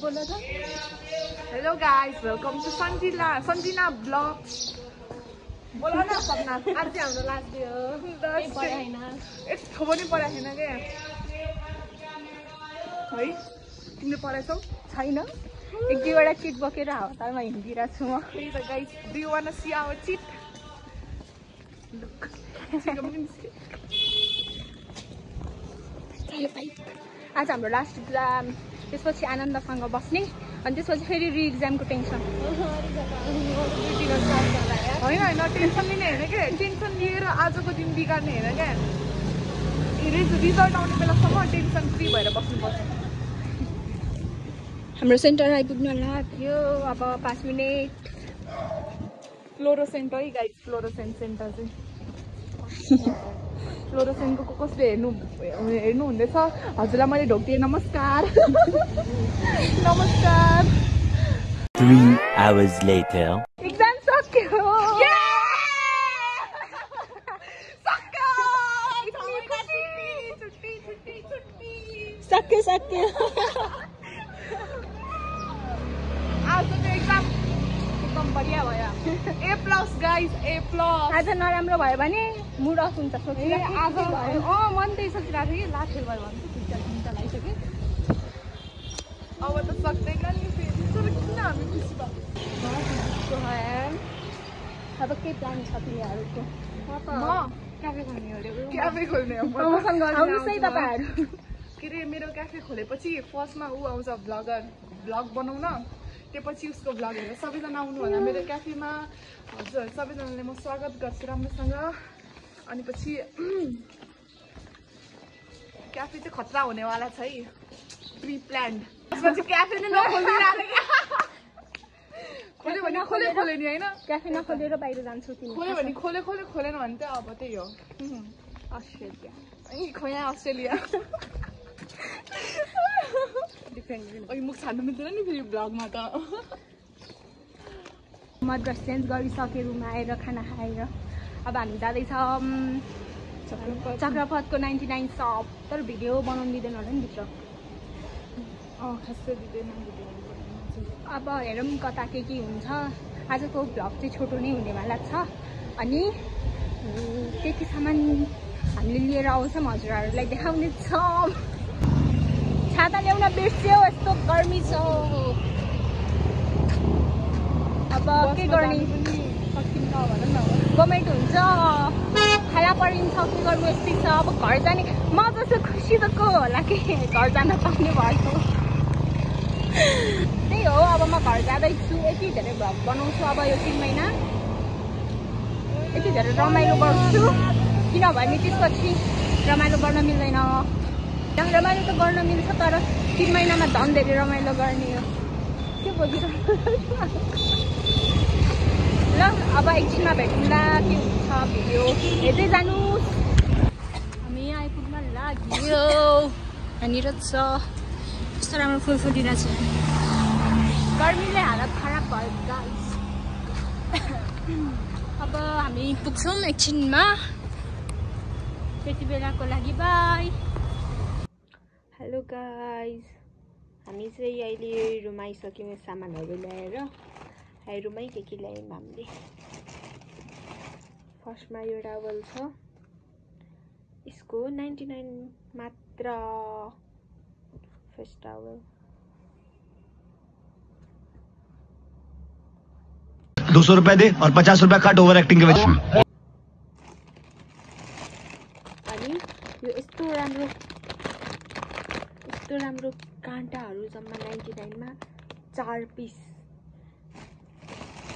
बोला था hello guys welcome to Sanjina blogs बोला न सपना आज चाहिँ हाम्रो लास्ट डे हो एक थो पनि पढाएको छैन क्या है तिमीले पढाएछौ छैन एक दुईवटा चिट बोकेर हतारमा हिँडिरहेको छु म त्यही त guys do you want to see our cheat आज हाम्रो लास्ट इक्जाम त्यसपछि आनन्दसँग बस्ने अनि त्यसपछि फेरि रि इक्जामको टेन्सन होइन टेन्सन लिने होइन क्या टेन्सन लिएर आजको दिन बिगार्ने होइन क्या रिजल्ट आउने बेलासम्म टेन्सन फ्री भएर बस्नुपर्छ हाम्रो सेन्टर आइपुग्न लाग्यो अब 5 मिनेट फ्लोरोसेन्ट है गाइस फ्लोरोसेन्ट सेन्टर चाहिँ फ्लोरोसेन्टको कसले हेर्नु हुँदैछ हजुरलाई मैले ढोक्दिएँ नमस्कार नमस्कार 3 hours later एक्जाम सक्यो सक्यो आजको एक्जाम एकदम बढिया भयो A+ गाइस A+ आज नराम्रो भयो भने मुड अफ हुन्छ सोचिरहेको आज भयो मन त्यही सोचिरहेको थिएँ कि लास्ट फेल भयो भने चिन्ता लागिसक्यो अब त सक्दैन नि तर किन हामी खुसी भयो अब के प्लान छ तिमीहरूको म क्याफे खोल्ने हो क्याफे खोल्ने हो प्रमोसन गर्नुहोस् है तपाईँहरू के अरे मेरो क्याफे खोलेपछि फर्स्टमा ऊ आउँछ भ्लग बनाउन त्यो पछि उसको भ्लग हेरेर सबैजना आउनु होला मेरो क्याफेमा हजुर सबैजनाले म स्वागत गर्छु राम्रोसँग अनि पछि क्याफे चाहिँ खतरा हुनेवाला छ है प्री प्लान्ड त्यसपछि क्याफे नै नखोलिरहेको खोल्यो भने खोले नि होइन क्याफे नखोलेर बाहिर जान्छु तिमी खोल्यो भने खोलेन भने चाहिँ अब त्यही हो अस्ट्रेलिया खोया अस्ट्रेलिया मुख छाड्नु मिल्दैन नि फेरि भ्लगमा त म ड्रेस चेन्ज गरिसकेँ रुममा आएर खाना खाएर अब हामी जाँदैछौँ चक्रपथको 99 सप तर भिडियो बनाउनु दिँदैन होला नि भित्र खासै दिँदैन अब हेरौँ कता के हुन्छ आजको भ्लग चाहिँ छोटो नै हुनेवाला छ अनि त्यति सामान हामीले लिएर आउँछौँ हजुरहरूलाई देखाउने छौँ छाता ल्याउन बिर्स्यो यस्तो गर्मी छ अब के गर्ने गभर्मेन्ट हुन्छ खाना परिन्छ के गर्नु यस्तै छ अब घर जाने म जस्तो खुसी त को होला कि घर जान पाउने भयो त्यही हो अब म घर जाँदैछु यति धेरै भ्लग बनाउँछु अब यो 3 महिना यति धेरै रमाइलो गर्छु किनभने त्यसपछि रमाइलो गर्न मिल्दैन रमाइलो त गर्न मिल्छ तर 3 महिनामा झन् धेरै रमाइलो गर्ने हो के बोलिरहेको ल अब एकछिनमा भेटौँला के हुन्छ भिडियो हेर्दै जानुहोस् हामी आइपुग्न लाग्यो यहाँनिर छ कस्तो राम्रो फुल फुलिरहेछ गर्मीले हालत खराब भयो गाइस अब हामी पुग्छौँ एकछिनमा त्यति बेलाको लागि बाई हेलो गाइस हामी चाहिँ अहिले रुम आइसक्यौँ सामानहरू ल्याएर रुममै के ल्यायौँ हामीले फर्स्टमा यो टावल छ यसको 99 मात्र फर्स्ट टावल 200 रुपए दे और 50 रुपए काट ओवर एक्टिंग के वजह अनि यो यस्तो राम्रो काँटाहरू जम्मा 99 मा 4 पिस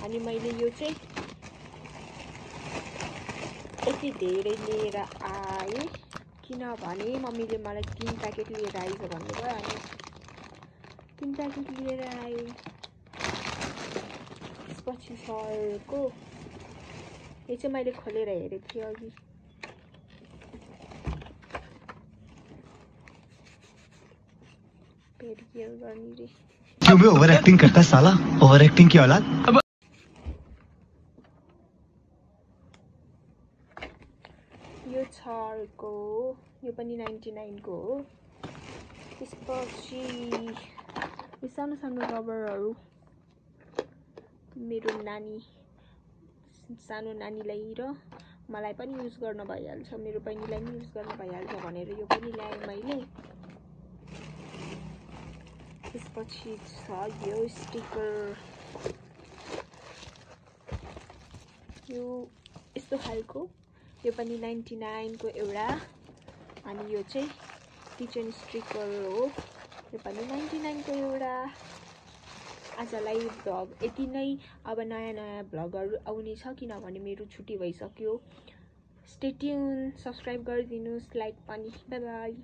अनि मैले यो चाहिँ यति धेरै लिएर आएँ किनभने मम्मीले मलाई 3 प्याकेट लिएर आइज भन्नुभयो अनि 3 प्याकेट लिएर आएँ त्यसपछि सरको यो चाहिँ मैले खोलेर हेरेको थिएँ अघि पेडिक्योर गर्ने रे क्यों बे ओवर एक्टिंग करता है साला ओवर एक्टिंग की औलाद यो छर्को यो पनि 99 को हो त्यसपछि यो सानो सानो रबरहरू मेरो नानी सानो नानीलाई र मलाई पनि युज गर्न भइहाल्छ, मेरो बहिनीलाई पनि युज गर्न भइहाल्छ भनेर यो पनि ल्याएँ मैले। त्यसपछि छ यो स्टिकर, यो यस्तो खालको, यो पनि 99 को एउटा। अनि यो चाहिँ किचन स्टिकर हो, यो पनि 99 को एउटा। आजलाई भ्लग यति नै। अब नयाँ नयाँ भ्लगहरू आउने छ किनभने मेरो छुट्टी भइसक्यो। स्टे ट्युन, सब्सक्राइब गरिदिनुहोस्, लाइक पनि। By by.